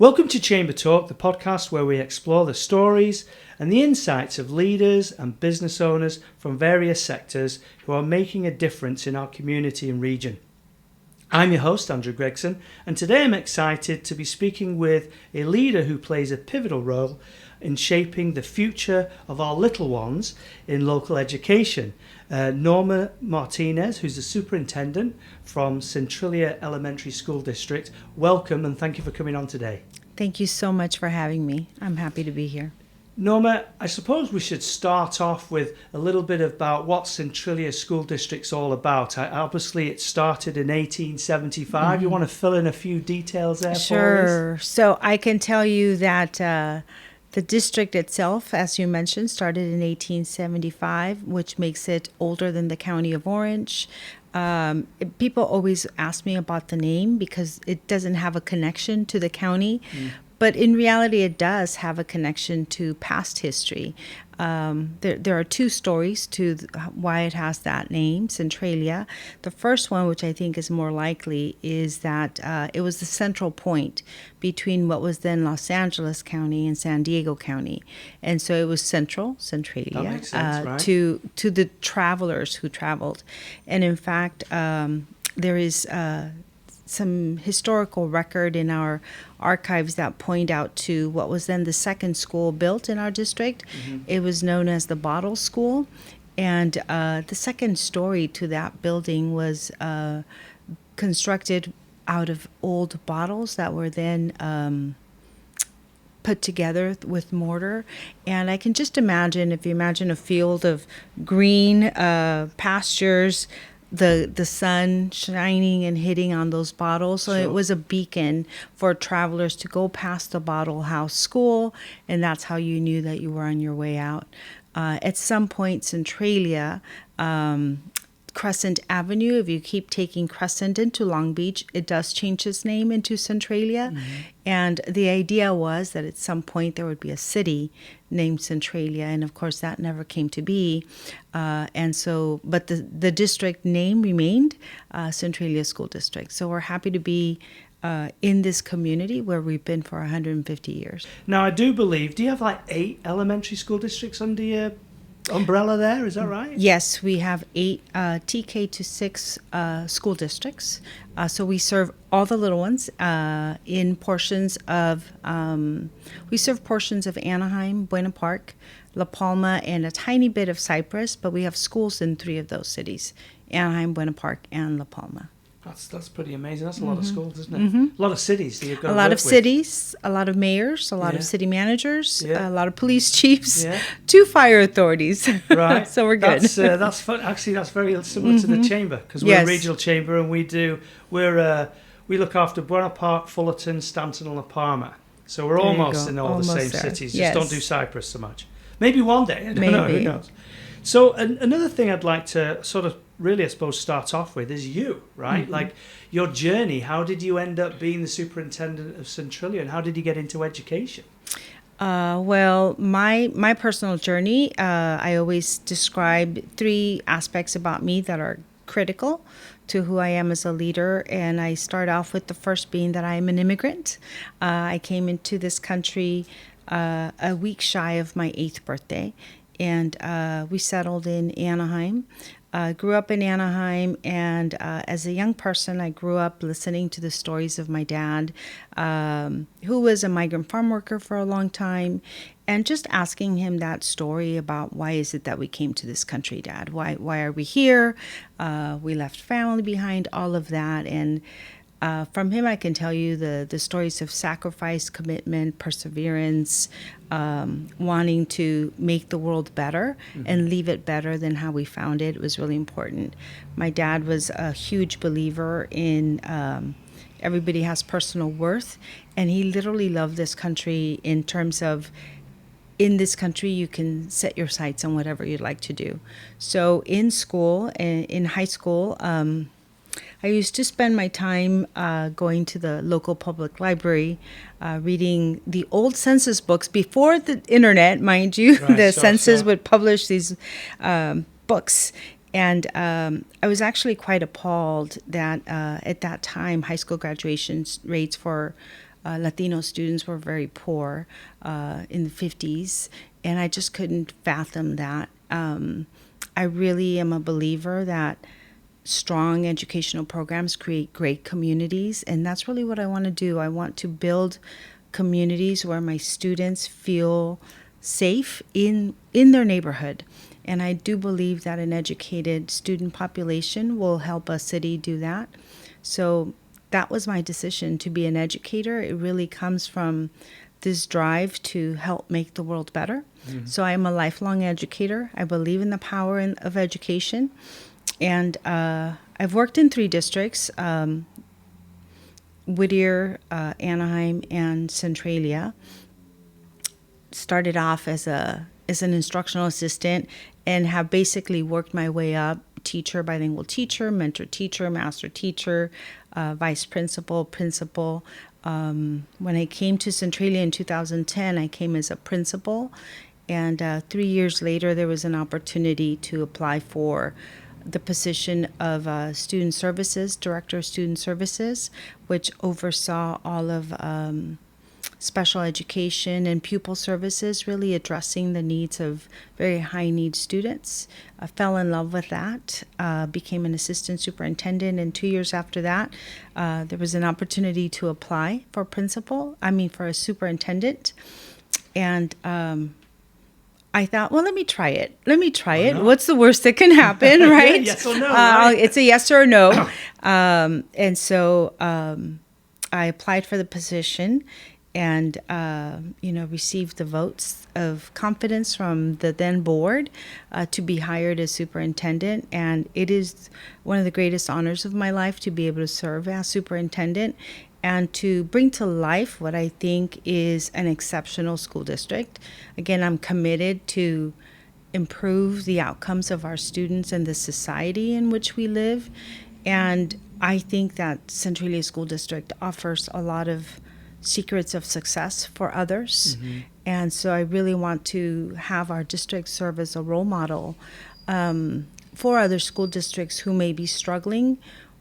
Welcome to Chamber Talk, the podcast where we explore the stories and the insights of leaders and business owners from various sectors who are making a difference in our community and region. I'm your host, Andrew Gregson, and today I'm excited to be speaking with a leader who plays a pivotal role in shaping the future of our little ones in local education. Norma Martinez, who's the superintendent from Centralia Elementary School District. Welcome and thank you for coming on today. Thank you so much for having me. I'm happy to be here. Norma, I suppose we should start off with a little bit about what Centralia School District's all about. Obviously, it started in 1875. Mm-hmm. You want to fill in a few details there for us? Sure. So I can tell you that the district itself, as you mentioned, started in 1875, which makes it older than the County of Orange. People always ask me about the name because it doesn't have a connection to the county. But in reality, it does have a connection to past history. There are two stories to why it has that name, Centralia. The first one, which I think is more likely, is that it was the central point between what was then Los Angeles County and San Diego County. And so it was Centralia, that makes sense, right? to the travelers who traveled. And in fact, there is some historical record in our archives that point out to what was then the second school built in our district. Mm-hmm. It was known as the Bottle School. And the second story to that building was constructed out of old bottles that were then put together with mortar. And I can just imagine, if you imagine a field of green pastures, the sun shining and hitting on those bottles. So It was a beacon for travelers to go past the Bottle House School, and that's how you knew that you were on your way out. At some point, Centralia, Crescent Avenue, if you keep taking Crescent into Long Beach, it does change its name into Centralia. Mm-hmm. And the idea was that at some point there would be a city named Centralia, and of course that never came to be. But the district name remained Centralia School District. So we're happy to be in this community where we've been for 150 years. Now, I do believe, do you have like 8 elementary school districts under your umbrella there, is that right? Yes, we have 8 TK to 6 school districts. So we serve all the little ones in portions of, we serve portions of Anaheim, Buena Park, La Palma, and a tiny bit of Cypress, but we have schools in 3 of those cities, Anaheim, Buena Park, and La Palma. That's pretty amazing. That's a lot of schools, isn't it? Mm-hmm. A lot of cities that you've got to A lot work of with. cities, a lot of mayors, a lot of city managers, a lot of police chiefs, 2 fire authorities. Right. So we're good. That's fun. Actually, that's very similar to the chamber, because we're a regional chamber and we look after Buena Park, Fullerton, Stanton, and La Palma. So we're almost in all the same cities. Just don't do Cypress so much. Maybe one day. I don't know. Who knows? So another thing I'd like to sort of really, I suppose, start off with is you, right? Mm-hmm. Like your journey. How did you end up being the superintendent of Centralia, and how did you get into education? Well, my personal journey, I always describe 3 aspects about me that are critical to who I am as a leader. And I start off with the first being that I'm an immigrant. I came into this country a week shy of my 8th birthday. And we settled in Anaheim. Grew up in Anaheim, and as a young person, I grew up listening to the stories of my dad, who was a migrant farm worker for a long time, and just asking him that story about why is it that we came to this country, Dad? Why are we here? We left family behind, all of that. And from him, I can tell you the stories of sacrifice, commitment, perseverance, wanting to make the world better and leave it better than how we found it. It was really important. My dad was a huge believer in everybody has personal worth, and he literally loved this country in terms of, in this country, you can set your sights on whatever you'd like to do. So in school, in high school, I used to spend my time going to the local public library, reading the old census books before the internet, mind you. Right, the census would publish these books. And I was actually quite appalled that at that time, high school graduation rates for Latino students were very poor in the 50s, and I just couldn't fathom that. I really am a believer that strong educational programs create great communities, and that's really what I want to do. I want to build communities where my students feel safe in their neighborhood. And I do believe that an educated student population will help a city do that. So that was my decision to be an educator. It really comes from this drive to help make the world better. Mm-hmm. So I am a lifelong educator. I believe in the power of education. And I've worked in 3 districts, Whittier, Anaheim, and Centralia. Started off as an instructional assistant and have basically worked my way up: teacher, bilingual teacher, mentor teacher, master teacher, vice principal, principal. When I came to Centralia in 2010, I came as a principal, and 3 years later, there was an opportunity to apply for the position of student services, director of student services, which oversaw all of special education and pupil services, really addressing the needs of very high need students. I fell in love with that, became an assistant superintendent, and 2 years after that, there was an opportunity to apply for for a superintendent. And I thought, well, let me try it. No? What's the worst that can happen, right? Yes or no, right? It's a yes or a no. And so I applied for the position and, received the votes of confidence from the then board to be hired as superintendent. And it is one of the greatest honors of my life to be able to serve as superintendent and to bring to life what I think is an exceptional school district. Again, I'm committed to improve the outcomes of our students and the society in which we live. And I think that Centralia School District offers a lot of secrets of success for others. Mm-hmm. And so I really want to have our district serve as a role model for other school districts who may be struggling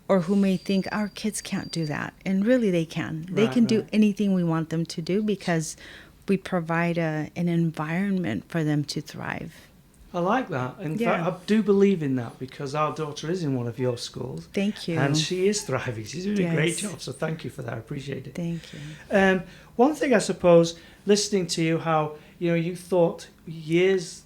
or who may think our kids can't do that. And really they can. They can do anything we want them to do because we provide an environment for them to thrive. I like that. In fact, I do believe in that because our daughter is in one of your schools. Thank you. And she is thriving. She's doing a great job. So thank you for that. I appreciate it. Thank you. One thing, I suppose, listening to you, how you thought years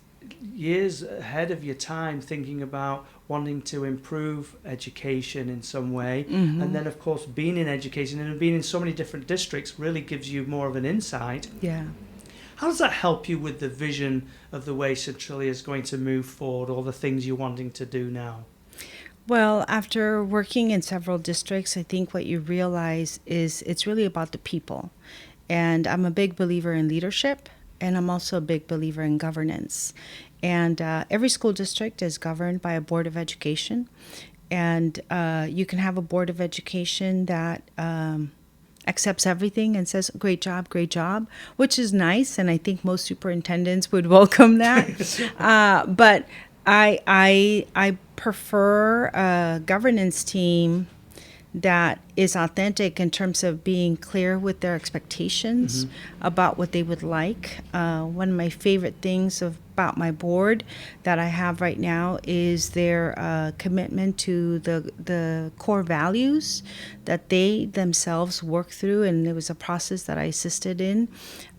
ahead of your time, thinking about wanting to improve education in some way, mm-hmm. and then of course being in education and being in so many different districts really gives you more of an insight. Yeah. How does that help you with the vision of the way Centralia is going to move forward, or the things you're wanting to do now? Well, after working in several districts, I think what you realize is it's really about the people. And I'm a big believer in leadership, and I'm also a big believer in governance. And every school district is governed by a board of education. And you can have a board of education that accepts everything and says, great job, which is nice. And I think most superintendents would welcome that. But I prefer a governance team that is authentic in terms of being clear with their expectations mm-hmm. about what they would like. One of my favorite things about my board that I have right now is their commitment to the core values that they themselves work through, and it was a process that I assisted in.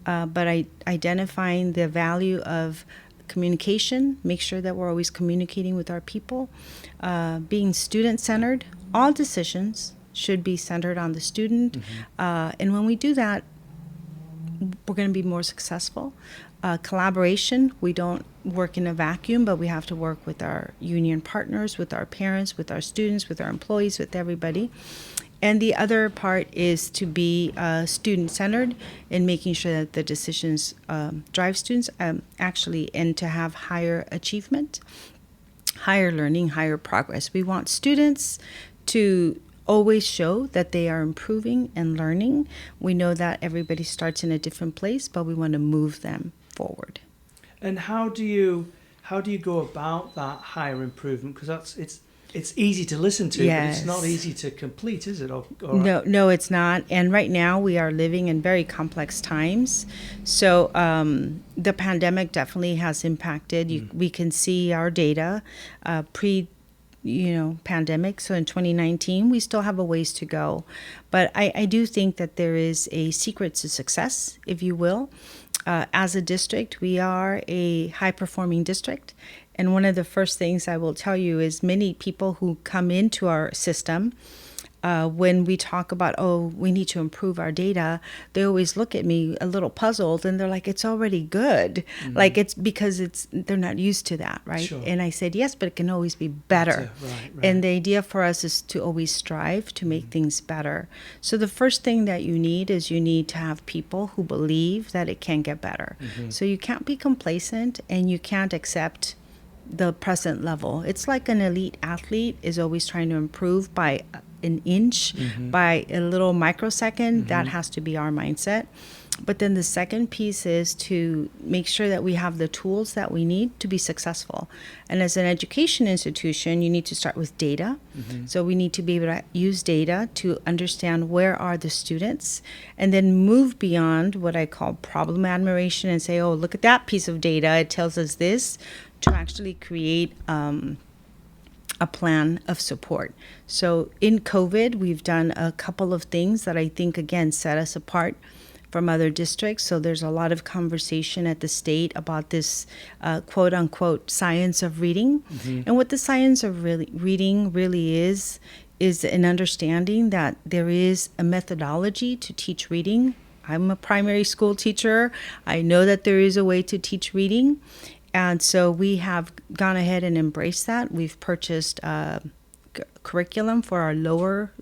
But identifying the value of communication, make sure that we're always communicating with our people, being student-centered. All decisions should be centered on the student. Mm-hmm. And when we do that, we're going to be more successful. Collaboration, we don't work in a vacuum, but we have to work with our union partners, with our parents, with our students, with our employees, with everybody. And the other part is to be student-centered in making sure that the decisions drive students and to have higher achievement, higher learning, higher progress. We want students to always show that they are improving and learning. We know that everybody starts in a different place, but we want to move them forward. And how do you go about that higher improvement? Because it's easy to listen to, but it's not Yes. easy to complete, is it? No, it's not. And right now we are living in very complex times. So the pandemic definitely has impacted. We can see our data pre, pandemic. So in 2019, we still have a ways to go. But I do think that there is a secret to success, if you will. As a district, we are a high performing district. And one of the first things I will tell you is many people who come into our system, when we talk about, we need to improve our data, they always look at me a little puzzled and they're like, it's already good. Like it's because they're not used to that, right? Sure. And I said, yes, but it can always be better. Right. And the idea for us is to always strive to make things better. So the first thing that you need is you need to have people who believe that it can get better. So you can't be complacent and you can't accept the present level. It's like an elite athlete is always trying to improve by an inch, by a little microsecond. That has to be our mindset. But then the second piece is to make sure that we have the tools that we need to be successful. And as an education institution, you need to start with data. So we need to be able to use data to understand where are the students and then move beyond what I call problem admiration and say, look at that piece of data. It tells us this, to actually create a plan of support. So in COVID, we've done a couple of things that I think, again, set us apart from other districts. So there's a lot of conversation at the state about this quote unquote science of reading. And what the science of reading really is an understanding that there is a methodology to teach reading. I'm a primary school teacher. I know that there is a way to teach reading. And so we have gone ahead and embraced that. We've purchased curriculum for our lower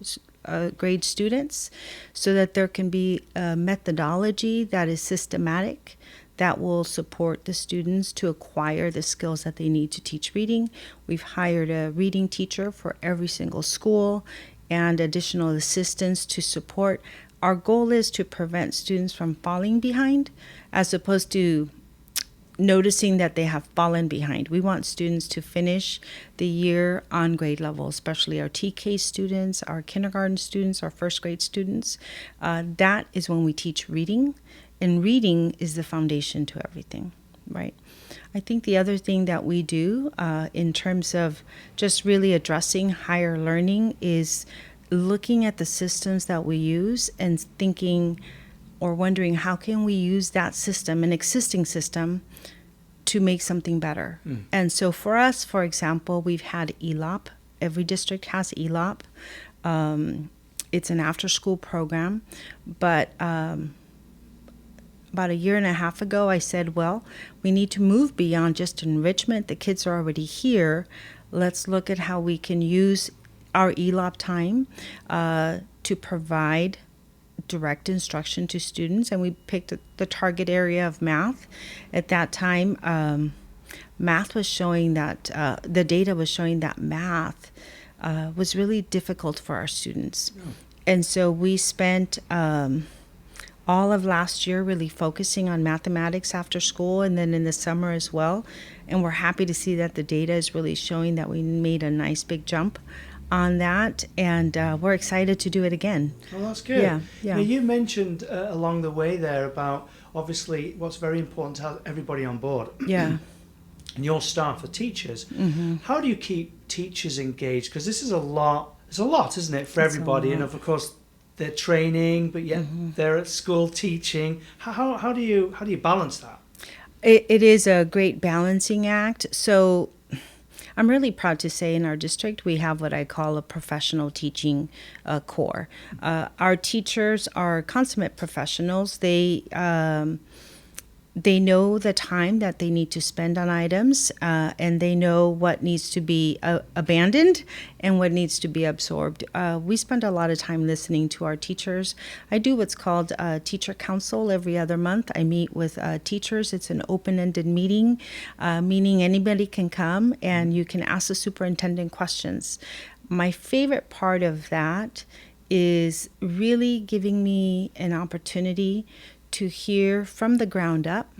grade students so that there can be a methodology that is systematic that will support the students to acquire the skills that they need to teach reading. We've hired a reading teacher for every single school and additional assistance to support. Our goal is to prevent students from falling behind as opposed to noticing that they have fallen behind. We want students to finish the year on grade level, especially our TK students, our kindergarten students, our first grade students. That is when we teach reading, and reading is the foundation to everything, right? I think the other thing that we do in terms of just really addressing higher learning is looking at the systems that we use and thinking or wondering how can we use that system, an existing system, to make something better. And so for us, for example, we've had ELOP. Every district has ELOP. It's an after-school program. But about a year and a half ago, I said, well, we need to move beyond just enrichment. The kids are already here. Let's look at how we can use our ELOP time to provide direct instruction to students, and we picked the target area of math. At that time, math was showing that the data was showing that math was really difficult for our students. And so we spent all of last year really focusing on mathematics after school and then in the summer as well. And we're happy to see that the data is really showing that we made a nice big jump on that, and we're excited to do it again. Well, that's good. Yeah. Now, you mentioned along the way there about obviously what's very important to have everybody on board. Yeah. And your staff are teachers. How do you keep teachers engaged? Because this is a lot. It's a lot, isn't it, for everybody? And of course, they're training, but yet they're at school teaching. How do you balance that? It is a great balancing act. So I'm really proud to say in our district we have what I call a professional teaching core. Our teachers are consummate professionals. They know the time that they need to spend on items, and they know what needs to be abandoned and what needs to be absorbed. We spend a lot of time listening to our teachers. I do what's called teacher council every other month. I meet with teachers. It's an open-ended meeting, meaning anybody can come and you can ask the superintendent questions. My favorite part of that is really giving me an opportunity to hear from the ground up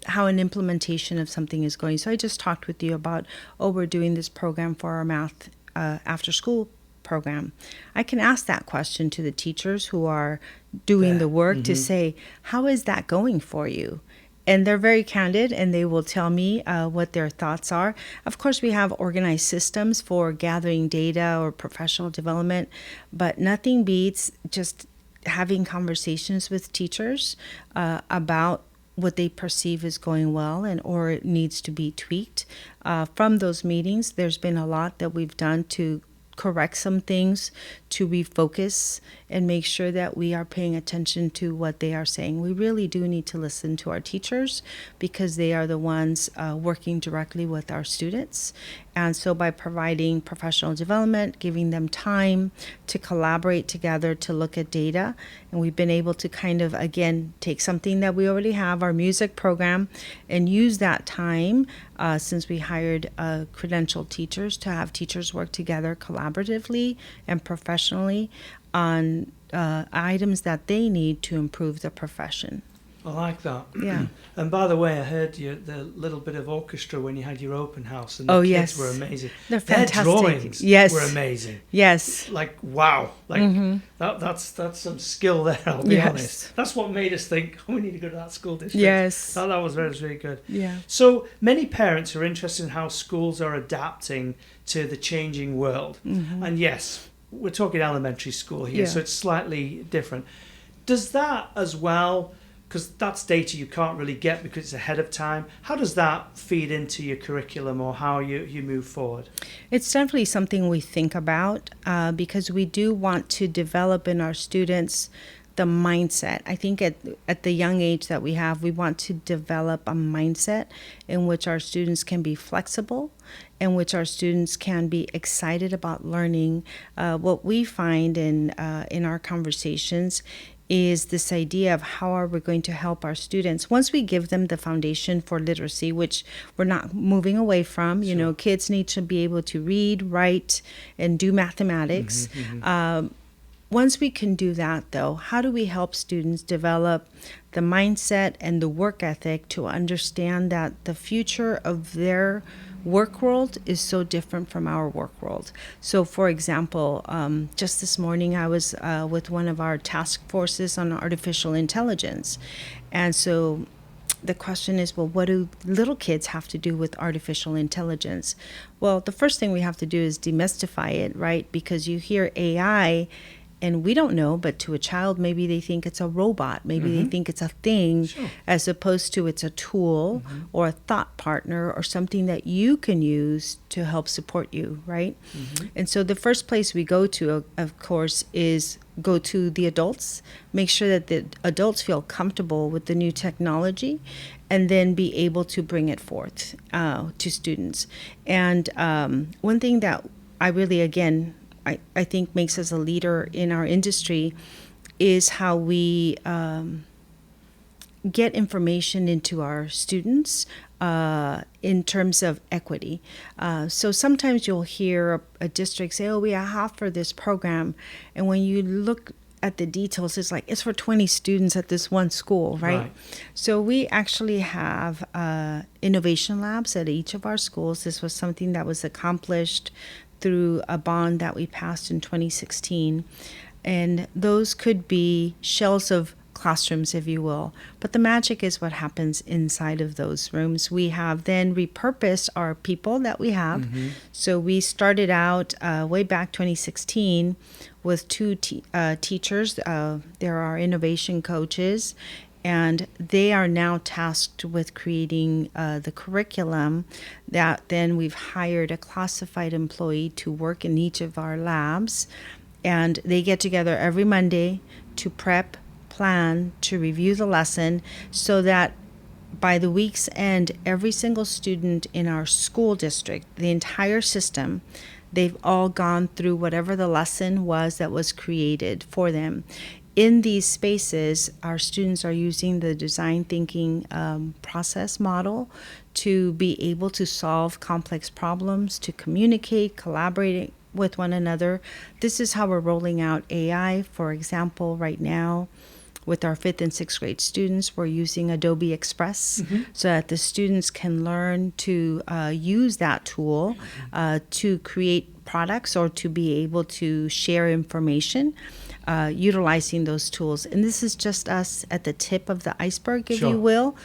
how an implementation of something is going. So I just talked with you about, we're doing this program for our math after school program? I can ask that question to the teachers who are doing the work to say, how is that going for you? And they're very candid, and they will tell me what their thoughts are. Of course, we have organized systems for gathering data or professional development, but nothing beats just having conversations with teachers about what they perceive is going well and or it needs to be tweaked. From those meetings, there's been a lot that we've done to correct some things, to refocus and make sure that we are paying attention to what they are saying. We really do need to listen to our teachers because they are the ones working directly with our students. And so by providing professional development, giving them time to collaborate together to look at data, and we've been able to kind of, again, take something that we already have, our music program, and use that time since we hired credentialed teachers to have teachers work together collaboratively and professionally on items that they need to improve the profession. I like that. Yeah. And by the way, I heard the little bit of orchestra when you had your open house, and the kids yes. were amazing. They're Their fantastic. drawings Yes. were amazing. Yes. Like, wow. Like, that's some skill there, I'll be honest. That's what made us think, oh, we need to go to that school district. Yes. That was really good. Yeah. So many parents are interested in how schools are adapting to the changing world. And yes, we're talking elementary school here, so it's slightly different. Does that as well, because that's data you can't really get because it's ahead of time, how does that feed into your curriculum or how you move forward? It's definitely something we think about because we do want to develop in our students the mindset. I think at the young age that we have, we want to develop a mindset in which our students can be flexible, in which our students can be excited about learning. What we find in our conversations is this idea of how are we going to help our students once we give them the foundation for literacy, which we're not moving away from. You know, kids need to be able to read, write, and do mathematics. Once we can do that, though, how do we help students develop the mindset and the work ethic to understand that the future of their work world is so different from our work world? So, for example, just this morning I was with one of our task forces on artificial intelligence. And so the question is, well, what do little kids have to do with artificial intelligence? Well, the first thing we have to do is demystify it, right? Because you hear AI, and we don't know, but to a child, maybe they think it's a robot. Maybe they think it's a thing, as opposed to it's a tool or a thought partner or something that you can use to help support you, right? And so the first place we go to, of course, is go to the adults, make sure that the adults feel comfortable with the new technology, and then be able to bring it forth to students. And one thing that I really, again, I think makes us a leader in our industry is how we get information into our students in terms of equity. So sometimes you'll hear a district say, oh, we have for this program. And when you look at the details, it's like it's for 20 students at this one school, right? So we actually have innovation labs at each of our schools. This was something that was accomplished through a bond that we passed in 2016. And those could be shells of classrooms, if you will. But the magic is what happens inside of those rooms. We have then repurposed our people that we have. So we started out way back 2016 with two teachers. There are innovation coaches, and they are now tasked with creating the curriculum that then we've hired a classified employee to work in each of our labs. And they get together every Monday to prep, plan, to review the lesson so that by the week's end, every single student in our school district, the entire system, they've all gone through whatever the lesson was that was created for them. In these spaces, our students are using the design thinking process model to be able to solve complex problems, to communicate, collaborate with one another. This is how we're rolling out AI. For example, right now, with our 5th and 6th grade students, we're using Adobe Express so that the students can learn to use that tool to create products or to be able to share information utilizing those tools. And this is just us at the tip of the iceberg, if you will.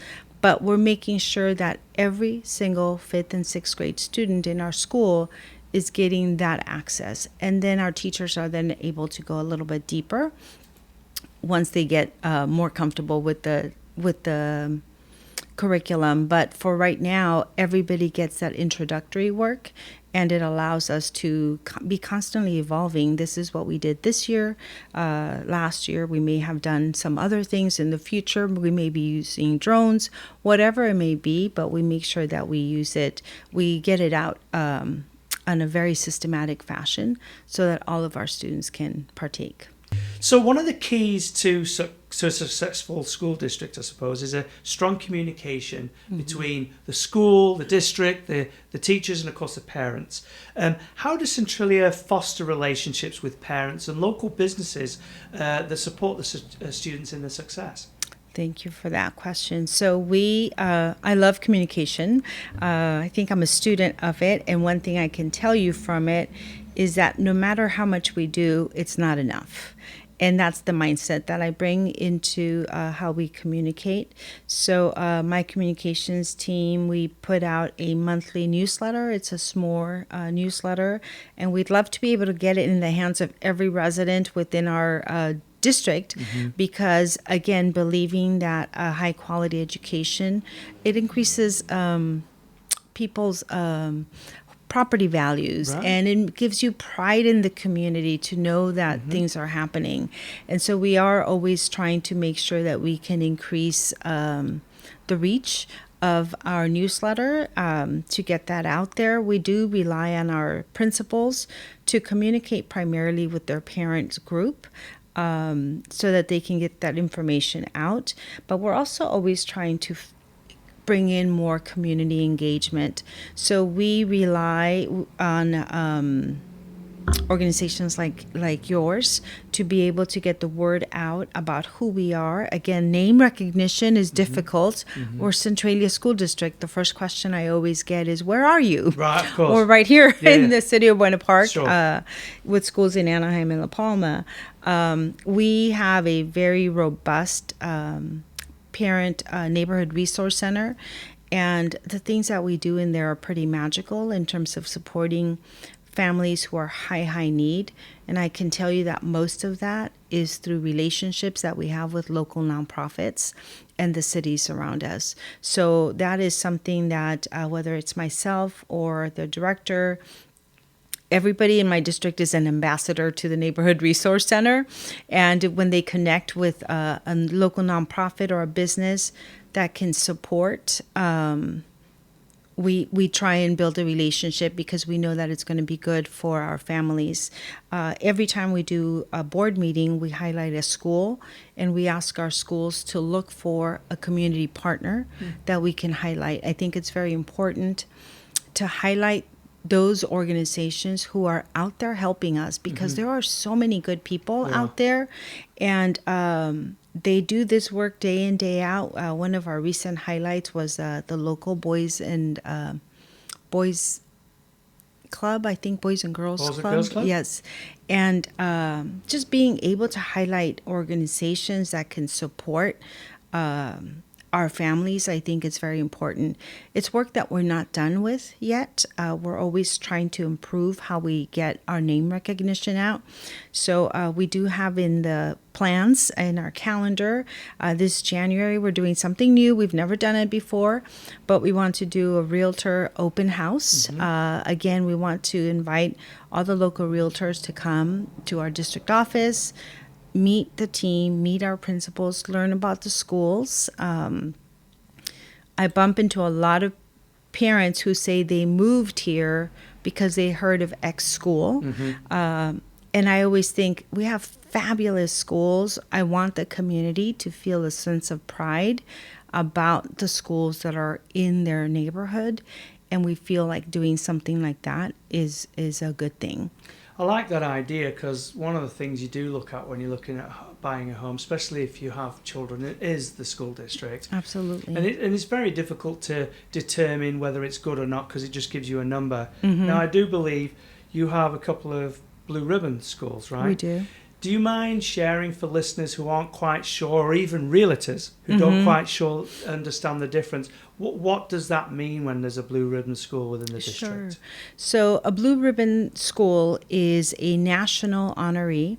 But we're making sure that every single 5th and 6th grade student in our school is getting that access. And then our teachers are then able to go a little bit deeper once they get more comfortable with the curriculum. But for right now, everybody gets that introductory work, and it allows us to be constantly evolving. This is what we did this year. Last year, we may have done some other things. In the future, we may be using drones, whatever it may be, but we make sure that we use it. We get it out in a very systematic fashion so that all of our students can partake. So one of the keys to a successful school district, I suppose, is a strong communication between the school, the district, the teachers, and of course the parents. How does Centralia foster relationships with parents and local businesses that support the students in their success? Thank you for that question. So I love communication. I think I'm a student of it. And one thing I can tell you from it is that no matter how much we do, it's not enough. And that's the mindset that I bring into how we communicate. So my communications team, we put out a monthly newsletter. It's a SMORE newsletter. And we'd love to be able to get it in the hands of every resident within our district, because again, believing that a high quality education, it increases people's property values, right, and it gives you pride in the community to know that things are happening. And so we are always trying to make sure that we can increase the reach of our newsletter to get that out there. We do rely on our principals to communicate primarily with their parent group, so that they can get that information out. But we're also always trying to bring in more community engagement. So we rely on organizations like yours to be able to get the word out about who we are. Again, name recognition is difficult. We're Centralia School District. The first question I always get is, where are you? Right, of course. Or right here in the city of Buena Park, sure, with schools in Anaheim and La Palma. We have a very robust parent neighborhood resource center, and the things that we do in there are pretty magical in terms of supporting families who are high need. And I can tell you that most of that is through relationships that we have with local nonprofits and the cities around us. So that is something that whether it's myself or the director, everybody in my district is an ambassador to the Neighborhood Resource Center. And when they connect with a local nonprofit or a business that can support, we try and build a relationship because we know that it's going to be good for our families. Every time we do a board meeting, we highlight a school, and we ask our schools to look for a community partner that we can highlight. I think it's very important to highlight those organizations who are out there helping us, because there are so many good people out there, and they do this work day in, day out. One of our recent highlights was the local Boys Club, I think Boys and Girls Club. Yes. And just being able to highlight organizations that can support our families, I think it's very important. It's work that we're not done with yet. We're always trying to improve how we get our name recognition out. So we do have in the plans in our calendar this January, we're doing something new. We've never done it before, but we want to do a realtor open house. Again, we want to invite all the local realtors to come to our district office, meet the team, meet our principals, learn about the schools. I bump into a lot of parents who say they moved here because they heard of X school. And I always think we have fabulous schools. I want the community to feel a sense of pride about the schools that are in their neighborhood. And we feel like doing something like that is a good thing. I like that idea, because one of the things you do look at when you're looking at buying a home, especially if you have children, it is the school district. Absolutely. And it's very difficult to determine whether it's good or not, because it just gives you a number. Now, I do believe you have a couple of blue ribbon schools, right? We do. Do you mind sharing for listeners who aren't quite sure, or even realtors who don't quite sure understand the difference? What does that mean when there's a blue ribbon school within the district? Sure. So a blue ribbon school is a national honoree.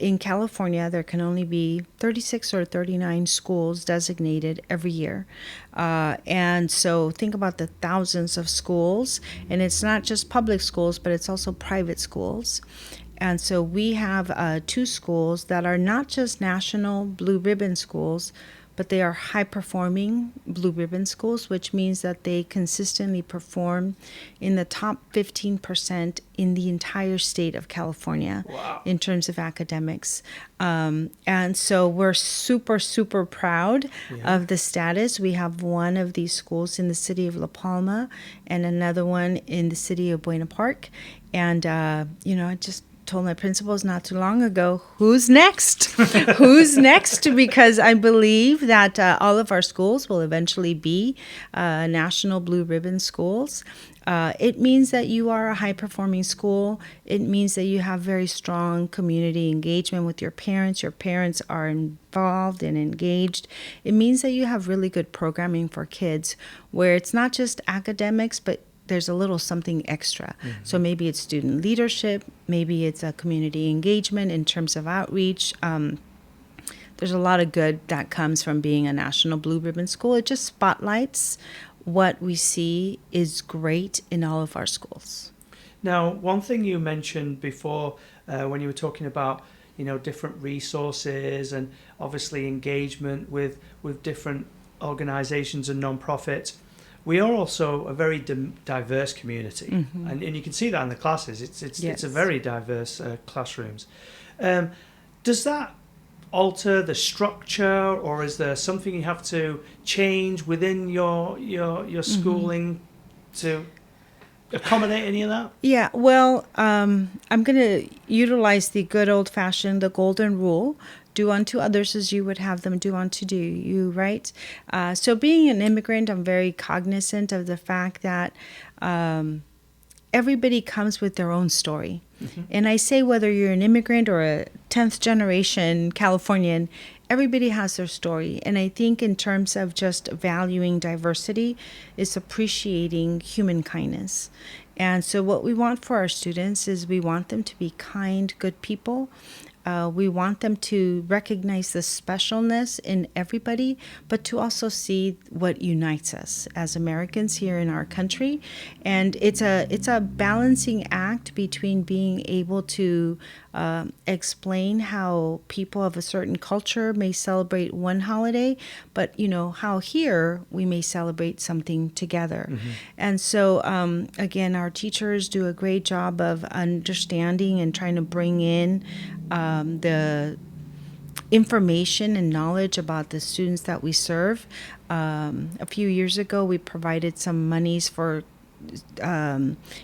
In California, there can only be 36 or 39 schools designated every year. And so think about the thousands of schools. And it's not just public schools, but it's also private schools. And so we have 2 schools that are not just national blue ribbon schools, but they are high-performing blue ribbon schools, which means that they consistently perform in the top 15% in the entire state of California. Wow. In terms of academics. And so we're super, super proud of the status. We have one of these schools in the city of La Palma and another one in the city of Buena Park. And, I just told my principals not too long ago, who's next? Who's next? Because I believe that all of our schools will eventually be national blue ribbon schools. It means that you are a high-performing school. It means that you have very strong community engagement with your parents. Your parents are involved and engaged. It means that you have really good programming for kids where it's not just academics, but there's a little something extra. So maybe it's student leadership, maybe it's a community engagement in terms of outreach. There's a lot of good that comes from being a national blue ribbon school. It just spotlights what we see is great in all of our schools. Now, one thing you mentioned before when you were talking about different resources and obviously engagement with different organizations and non-profits. We are also a very diverse community, and you can see that in the classes. It's a very diverse classrooms. Does that alter the structure, or is there something you have to change within your schooling to accommodate any of that? Yeah, well, I'm going to utilize the good old-fashioned, the golden rule. Do unto others as you would have them do unto you, right? So being an immigrant, I'm very cognizant of the fact that everybody comes with their own story. And I say whether you're an immigrant or a 10th generation Californian, everybody has their story. And I think in terms of just valuing diversity is appreciating human kindness. And so what we want for our students is we want them to be kind, good people. We want them to recognize the specialness in everybody, but to also see what unites us as Americans here in our country. And it's a balancing act between being able to explain how people of a certain culture may celebrate one holiday, but how here we may celebrate something together. And so again, our teachers do a great job of understanding and trying to bring in the information and knowledge about the students that we serve. A few years ago, we provided some monies for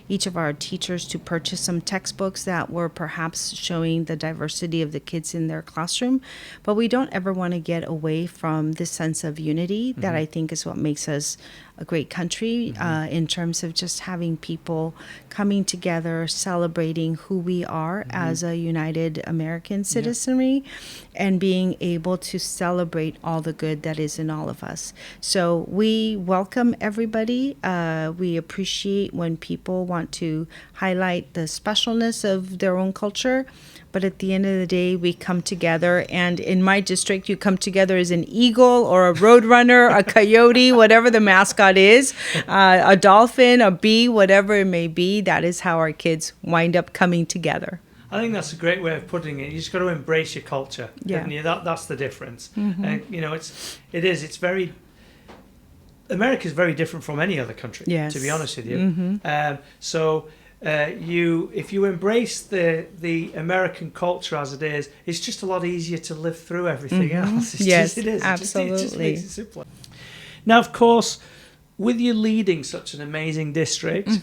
each of our teachers to purchase some textbooks that were perhaps showing the diversity of the kids in their classroom. But we don't ever want to get away from this sense of unity that I think is what makes us a great country in terms of just having people coming together, celebrating who we are as a united American citizenry, and being able to celebrate all the good that is in all of us. So we welcome everybody. We appreciate when people want to highlight the specialness of their own culture. But at the end of the day, we come together, and in my district, you come together as an eagle or a roadrunner, a coyote, whatever the mascot is, a dolphin, a bee, whatever it may be. That is how our kids wind up coming together. I think that's a great way of putting it. You just got to embrace your culture, haven't you? That's the difference. And it's very. America is very different from any other country, to be honest with you. If you embrace the American culture as it is, it's just a lot easier to live through everything else. It is. Absolutely. It just makes it simpler. Now, of course, with you leading such an amazing district,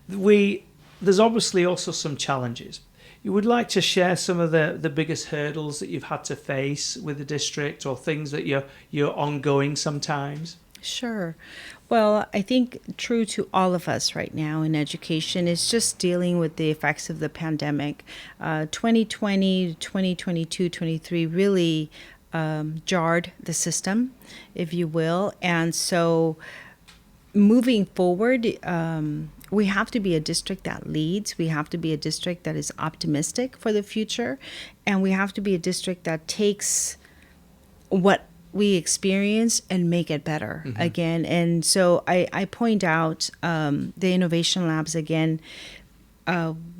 there's obviously also some challenges. You would like to share some of the biggest hurdles that you've had to face with the district, or things that you're ongoing sometimes? Sure. Well, I think true to all of us right now in education is just dealing with the effects of the pandemic. 2020, 2022, 23 really jarred the system, if you will. And so moving forward, we have to be a district that leads. We have to be a district that is optimistic for the future. And we have to be a district that takes what we experience and make it better again. And so I point out the innovation labs again.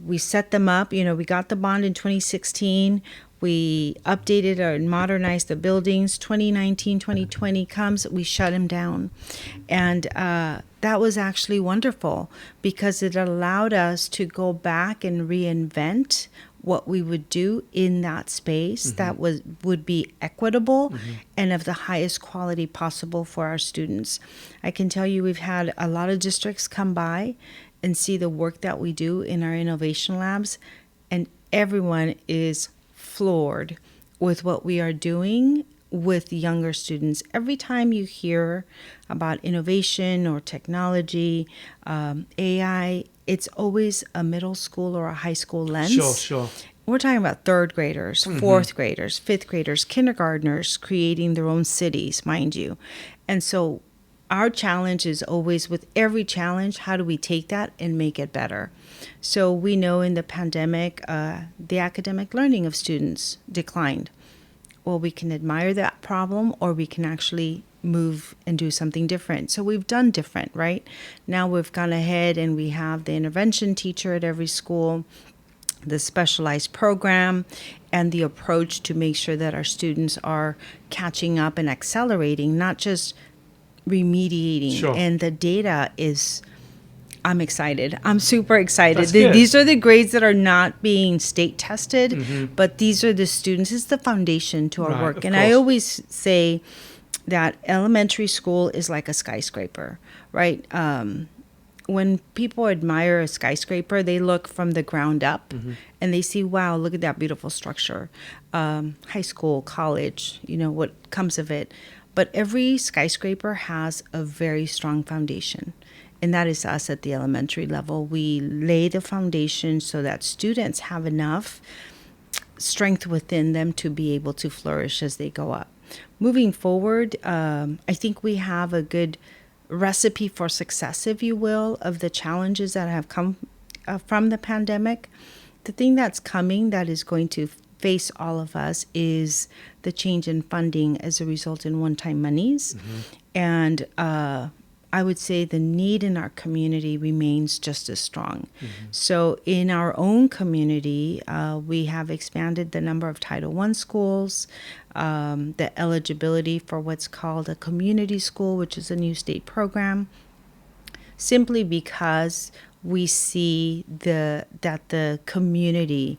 We set them up. We got the bond in 2016. We updated and modernized the buildings. 2019, 2020 comes, we shut them down. And that was actually wonderful because it allowed us to go back and reinvent what we would do in that space that would be equitable and of the highest quality possible for our students. I can tell you we've had a lot of districts come by and see the work that we do in our innovation labs, and everyone is floored with what we are doing with younger students. Every time you hear about innovation or technology, AI, it's always a middle school or a high school lens. Sure. We're talking about third graders, fourth graders, fifth graders, kindergartners creating their own cities, mind you. And so our challenge is always, with every challenge, how do we take that and make it better? So we know in the pandemic, the academic learning of students declined. Well, we can admire that problem, or we can actually move and do something different. So we've done different, right? Now we've gone ahead and we have the intervention teacher at every school, the specialized program, and the approach to make sure that our students are catching up and accelerating, not just remediating. Sure. And the data is, I'm excited. I'm super excited. That's good. These are the grades that are not being state tested, but these are the students. It's the foundation to our Right, work. of And course. I always say that elementary school is like a skyscraper, right? When people admire a skyscraper, they look from the ground up and they see, wow, look at that beautiful structure. High school, college, what comes of it. But every skyscraper has a very strong foundation. And that is us at the elementary level. We lay the foundation so that students have enough strength within them to be able to flourish as they go up. Moving forward, I think we have a good recipe for success, if you will, of the challenges that have come from the pandemic. The thing that's coming that is going to face all of us is the change in funding as a result in one-time monies. And I would say the need in our community remains just as strong. So in our own community, we have expanded the number of Title I schools, the eligibility for what's called a community school, which is a new state program, simply because we see that the community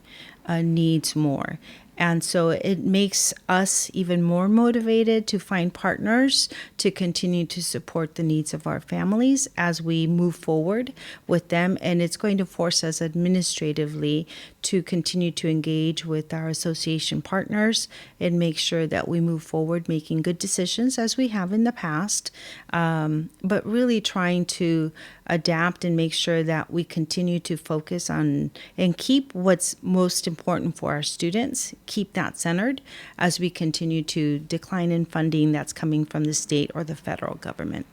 needs more. And so it makes us even more motivated to find partners to continue to support the needs of our families as we move forward with them. And it's going to force us administratively to continue to engage with our association partners and make sure that we move forward making good decisions as we have in the past, but really trying to adapt and make sure that we continue to focus on and keep what's most important for our students, keep that centered as we continue to decline in funding that's coming from the state or the federal government.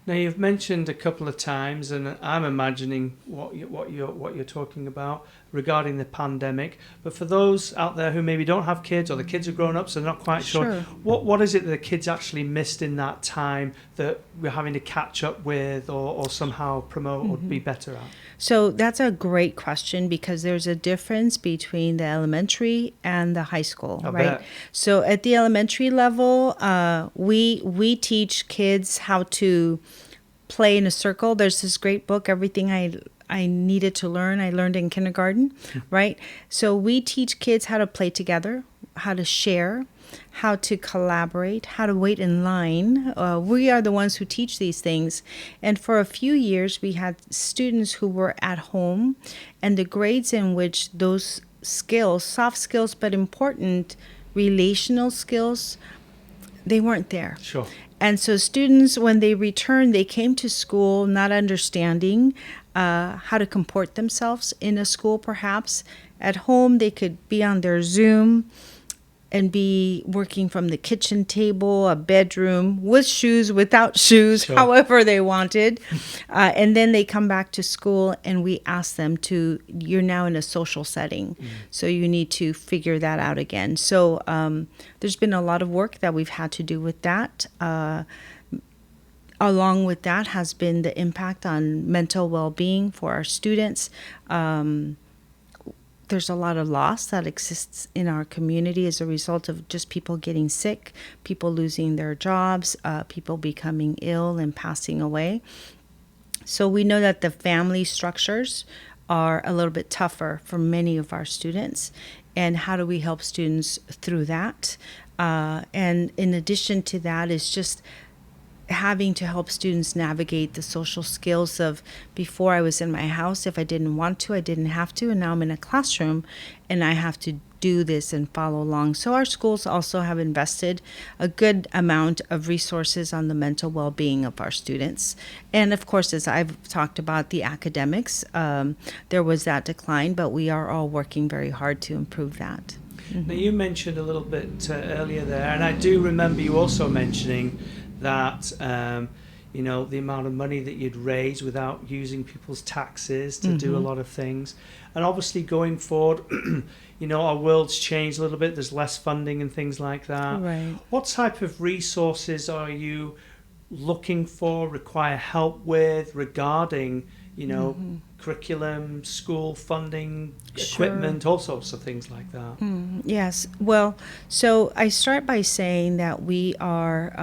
Now, you've mentioned a couple of times, and I'm imagining what you're talking about regarding the pandemic. But for those out there who maybe don't have kids, or the kids are grown up, so they're not quite sure, what is it that the kids actually missed in that time that we're having to catch up with, or somehow promote or be better at? So that's a great question, because there's a difference between the elementary and the high school, I right? bet. So at the elementary level, we teach kids how to play in a circle. There's this great book, Everything I Needed to Learn, I Learned in Kindergarten, right? So we teach kids how to play together, how to share, how to collaborate, how to wait in line. We are the ones who teach these things. And for a few years, we had students who were at home, and the grades in which those skills, soft skills, but important relational skills, they weren't there. Sure. And so students, when they returned, they came to school not understanding how to comport themselves in a school, perhaps. At home, they could be on their Zoom and be working from the kitchen table, a bedroom, with shoes, without shoes, Sure. however they wanted. And then they come back to school and we ask them you're now in a social setting. So you need to figure that out again. So there's been a lot of work that we've had to do with that. Along with that has been the impact on mental well-being for our students. There's a lot of loss that exists in our community as a result of just people getting sick, people losing their jobs, people becoming ill and passing away. So we know that the family structures are a little bit tougher for many of our students. And how do we help students through that? And in addition to that is just having to help students navigate the social skills of before I was in my house. If I didn't want to, I didn't have to. And now I'm in a classroom and I have to do this and follow along. So our schools also have invested a good amount of resources on the mental well-being of our students. And of course, as I've talked about the academics, there was that decline, but we are all working very hard to improve that. Now, you mentioned a little bit earlier there, and I do remember you also mentioning that the amount of money that you'd raise without using people's taxes to do a lot of things. And obviously going forward, our world's changed a little bit. There's less funding and things like that. Right. What type of resources are you looking for, require help with regarding, curriculum, school funding, equipment, all sorts of things like that? Yes. Well, so I start by saying that we are,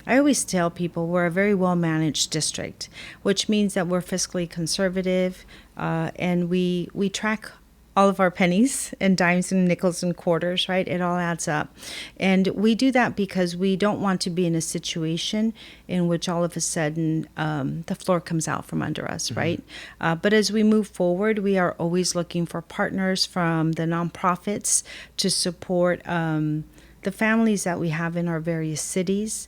I always tell people we're a very well-managed district, which means that we're fiscally conservative, and we track all of our pennies and dimes and nickels and quarters, right? It all adds up. And we do that because we don't want to be in a situation in which all of a sudden the floor comes out from under us, right? But as we move forward, we are always looking for partners from the nonprofits to support the families that we have in our various cities.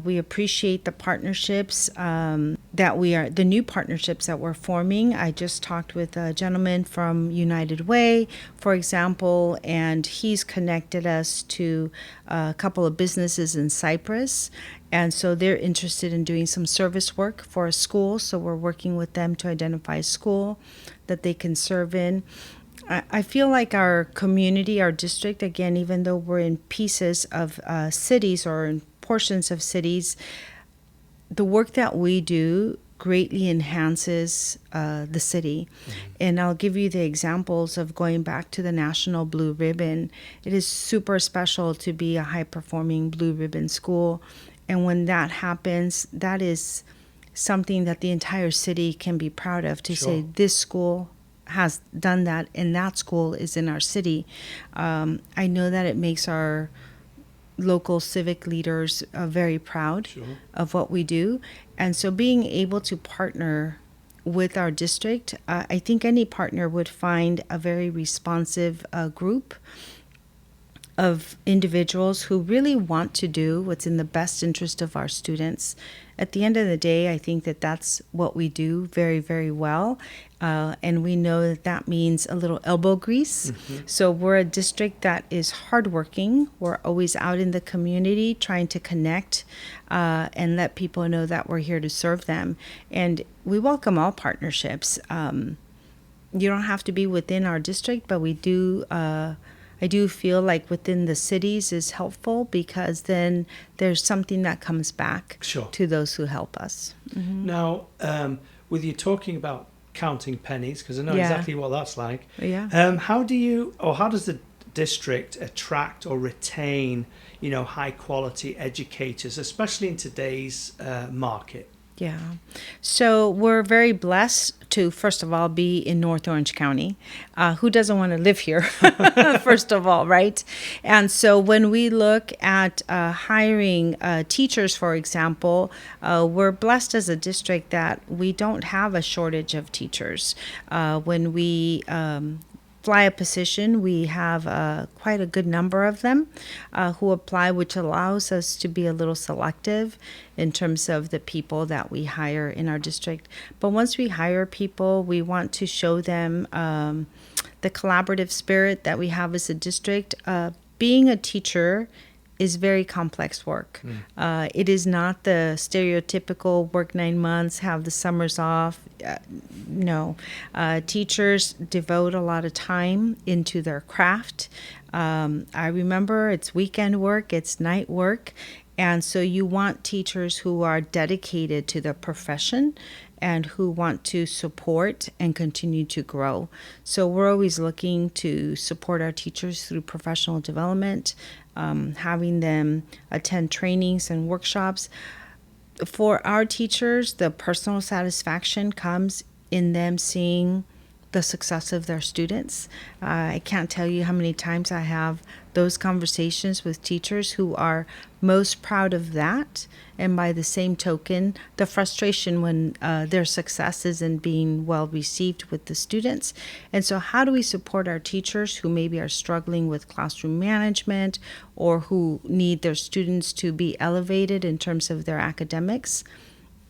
We appreciate the partnerships the new partnerships that we're forming. I just talked with a gentleman from United Way, for example, and he's connected us to a couple of businesses in Cyprus. And so they're interested in doing some service work for a school. So we're working with them to identify a school that they can serve in. I feel like our community, our district, again, even though we're in pieces of cities or in portions of cities, the work that we do greatly enhances the city. And I'll give you the examples of going back to the National Blue Ribbon. It is super special to be a high-performing Blue Ribbon school. And when that happens, that is something that the entire city can be proud of, to say this school has done that, and that school is in our city. I know that it makes our local civic leaders very proud of what we do. And so being able to partner with our district, I think any partner would find a very responsive group of individuals who really want to do what's in the best interest of our students. At the end of the day, I think that that's what we do very, very well. And we know that that means a little elbow grease. So we're a district that is hardworking. We're always out in the community trying to connect and let people know that we're here to serve them. And we welcome all partnerships. You don't have to be within our district, but we do I do feel like within the cities is helpful, because then there's something that comes back to those who help us. Now, with you talking about counting pennies, because I know exactly what that's like. How does the district attract or retain, high quality educators, especially in today's market? Yeah. So we're very blessed to, first of all, be in North Orange County. Who doesn't want to live here, first of all, right? And so when we look at hiring teachers, for example, we're blessed as a district that we don't have a shortage of teachers. When we fly a position, we have quite a good number of them who apply, which allows us to be a little selective in terms of the people that we hire in our district. But once we hire people, we want to show them the collaborative spirit that we have as a district. Being a teacher is very complex work. It is not the stereotypical work 9 months, have the summers off. No. Teachers devote a lot of time into their craft. I remember it's weekend work, it's night work. And so you want teachers who are dedicated to their profession and who want to support and continue to grow. So we're always looking to support our teachers through professional development, having them attend trainings and workshops. For our teachers, the personal satisfaction comes in them seeing the success of their students. I can't tell you how many times I have those conversations with teachers who are most proud of that, and by the same token, the frustration when their success isn't being well received with the students. And so how do we support our teachers who maybe are struggling with classroom management or who need their students to be elevated in terms of their academics?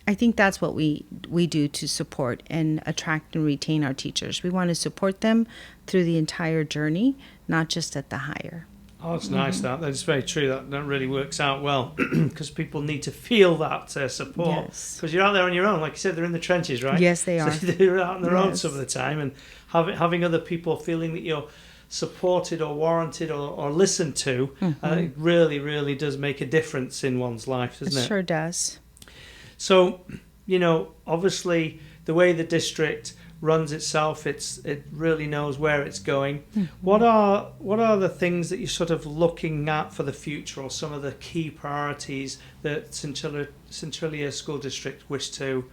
I think that's what we do to support and attract and retain our teachers. We want to support them through the entire journey, not just at the hire. Oh, it's nice that. That's very true. That really works out well because people need to feel that support. Because you're out there on your own. Like you said, they're in the trenches, right? Yes, they are. So they're out on their own some of the time. And having other people feeling that you're supported or warranted or listened to, it really, really does make a difference in one's life, doesn't it? It sure does. So, obviously the way the district runs itself, it really knows where it's going. What are the things that you're sort of looking at for the future, or some of the key priorities that Centralia School District wish to,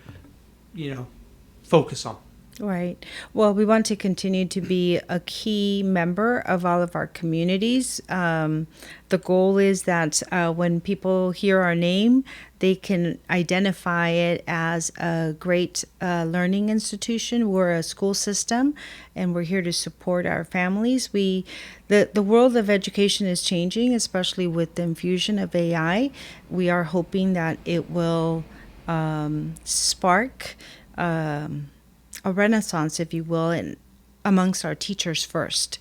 focus on? Right. Well, we want to continue to be a key member of all of our communities. The goal is that when people hear our name, they can identify it as a great learning institution. We're a school system, and we're here to support our families. The world of education is changing, especially with the infusion of AI. We are hoping that it will spark a renaissance, if you will, amongst our teachers first,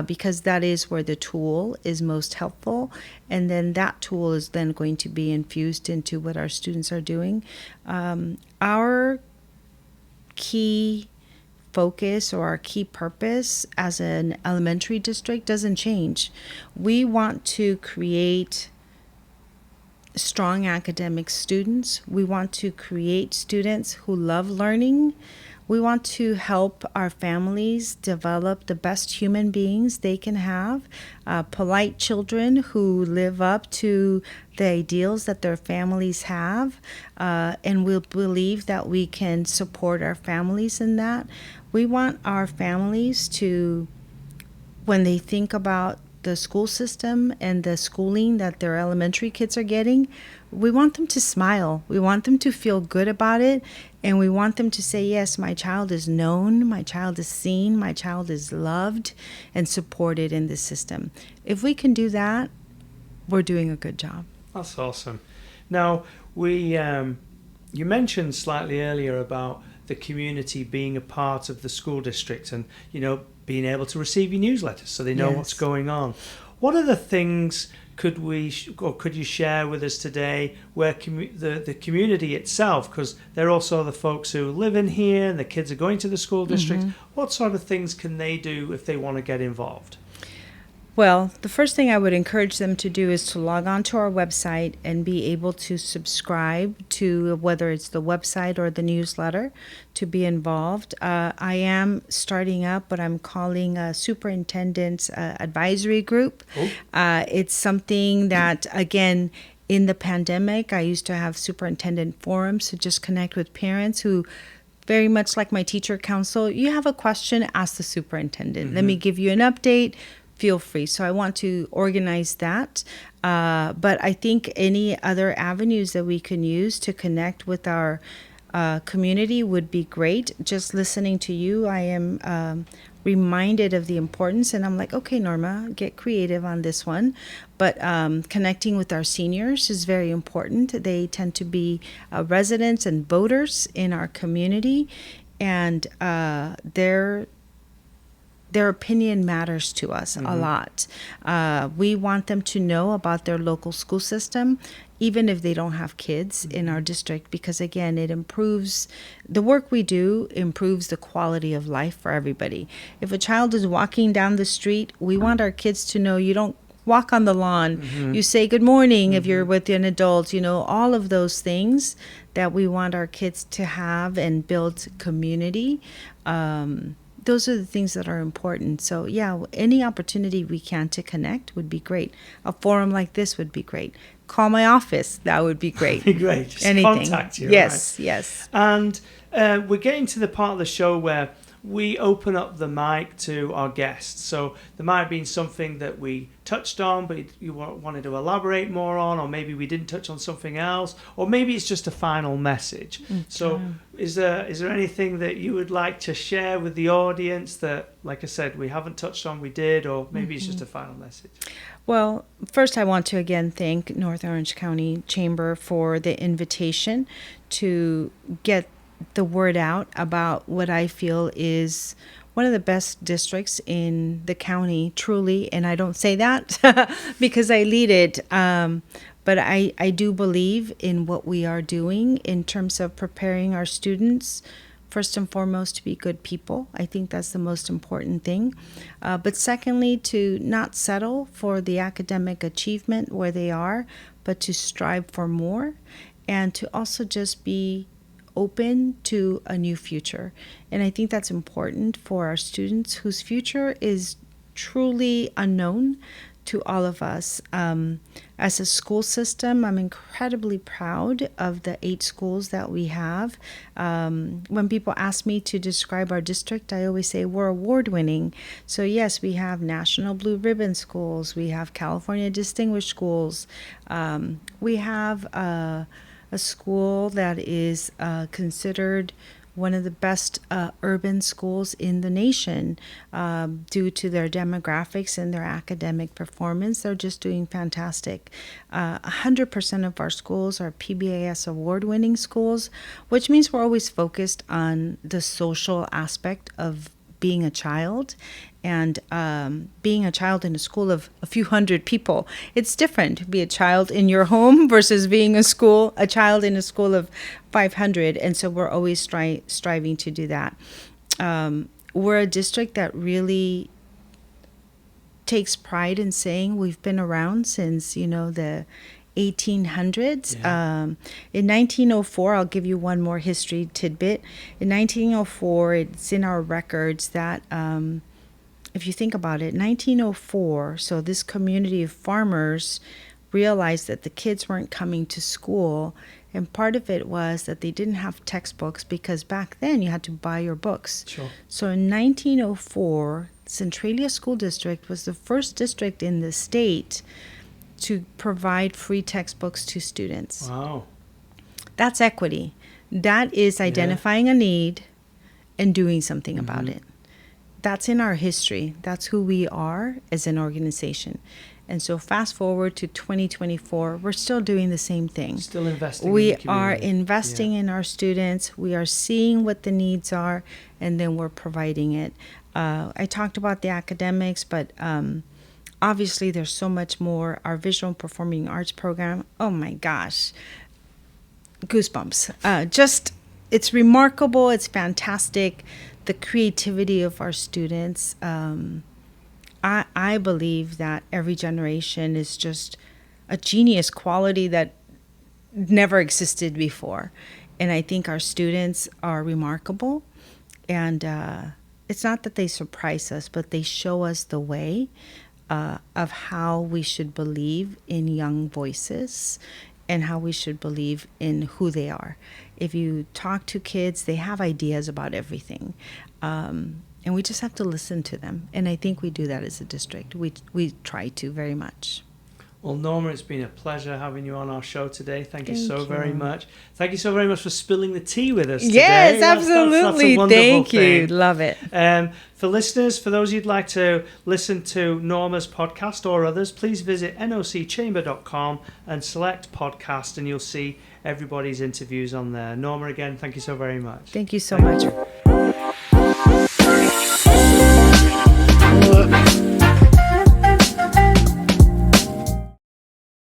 because that is where the tool is most helpful. And then that tool is then going to be infused into what our students are doing. Our key focus or our key purpose as an elementary district doesn't change. We want to create strong academic students. We want to create students who love learning. We want to help our families develop the best human beings they can have, polite children who live up to the ideals that their families have, and we believe that we can support our families in that. We want our families to, when they think about the school system and the schooling that their elementary kids are getting, we want them to smile. We want them to feel good about it. And we want them to say, yes, my child is known, my child is seen, my child is loved and supported in this system. If we can do that, we're doing a good job. That's awesome. Now, you mentioned slightly earlier about the community being a part of the school district and, being able to receive your newsletters so they know what's going on. What are the things could you share with us today where the community itself, because they're also the folks who live in here and the kids are going to the school district, what sort of things can they do if they want to get involved? Well, the first thing I would encourage them to do is to log on to our website and be able to subscribe to whether it's the website or the newsletter to be involved. I am starting up what I'm calling a Superintendent advisory group. It's something that, again, in the pandemic, I used to have superintendent forums to just connect with parents who, very much like my teacher council, you have a question, ask the superintendent. Let me give you an update. Feel free. So I want to organize that. But I think any other avenues that we can use to connect with our community would be great. Just listening to you, I am reminded of the importance, and I'm like, okay, Norma, get creative on this one. But connecting with our seniors is very important. They tend to be residents and voters in our community, and their opinion matters to us a lot. We want them to know about their local school system, even if they don't have kids in our district, because again, it improves the work we do, improves the quality of life for everybody. If a child is walking down the street, we want our kids to know you don't walk on the lawn. You say good morning if you're with an adult, all of those things that we want our kids to have and build community. Those are the things that are important. So yeah, any opportunity we can to connect would be great. A forum like this would be great. Call my office. That would be great. That'd be great. Just Anything. Contact you. Yes, right? yes. And we're getting to the part of the show where we open up the mic to our guests. So there might have been something that we touched on, but you wanted to elaborate more on, or maybe we didn't touch on something else, or maybe it's just a final message. So is there anything that you would like to share with the audience that, like I said, we haven't touched on, we did, or maybe it's just a final message? Well, first I want to again thank North Orange County Chamber for the invitation to get the word out about what I feel is one of the best districts in the county, truly. And I don't say that because I lead it. But I do believe in what we are doing in terms of preparing our students, first and foremost, to be good people. I think that's the most important thing. But secondly, to not settle for the academic achievement where they are, but to strive for more, and to also just be open to a new future. And I think that's important for our students whose future is truly unknown to all of us. As a school system, I'm incredibly proud of the 8 schools that we have. When people ask me to describe our district, I always say we're award-winning. So yes, we have National Blue Ribbon schools, we have California Distinguished schools, we have a school that is considered one of the best urban schools in the nation due to their demographics and their academic performance. They're just doing fantastic. 100% of our schools are PBAS award-winning schools, which means we're always focused on the social aspect of being a child. And being a child in a school of a few hundred people, it's different to be a child in your home versus being a child in a school of 500. And so we're always striving to do that. We're a district that really takes pride in saying we've been around since, the 1800s. Yeah. In 1904, I'll give you one more history tidbit. In 1904, it's in our records that if you think about it, 1904, so this community of farmers realized that the kids weren't coming to school, and part of it was that they didn't have textbooks because back then you had to buy your books. Sure. So in 1904, Centralia School District was the first district in the state to provide free textbooks to students. Wow. That's equity. That is identifying a need and doing something about it. That's in our history. That's who we are as an organization. And so fast forward to 2024, we're still doing the same thing. Still investing We in the are community. investing in our students. We are seeing what the needs are, and then we're providing it. I talked about the academics, but obviously there's so much more. Our visual performing arts program, oh my gosh, goosebumps. It's remarkable. It's fantastic. The creativity of our students. I believe that every generation is just a genius quality that never existed before. And I think our students are remarkable. And it's not that they surprise us, but they show us the way of how we should believe in young voices and how we should believe in who they are. If you talk to kids, they have ideas about everything. And we just have to listen to them. And I think we do that as a district. We try to very much. Well, Norma, it's been a pleasure having you on our show today. Thank you so very you. much. Thank you so very much for spilling the tea with us today. Yes, That's absolutely. a wonderful Thank you. thing. Love it. For listeners, for those who'd like to listen to Norma's podcast or others, please visit nocchamber.com and select podcast, and you'll see everybody's interviews on there. Norma, again, thank you so very much. Thank you so much.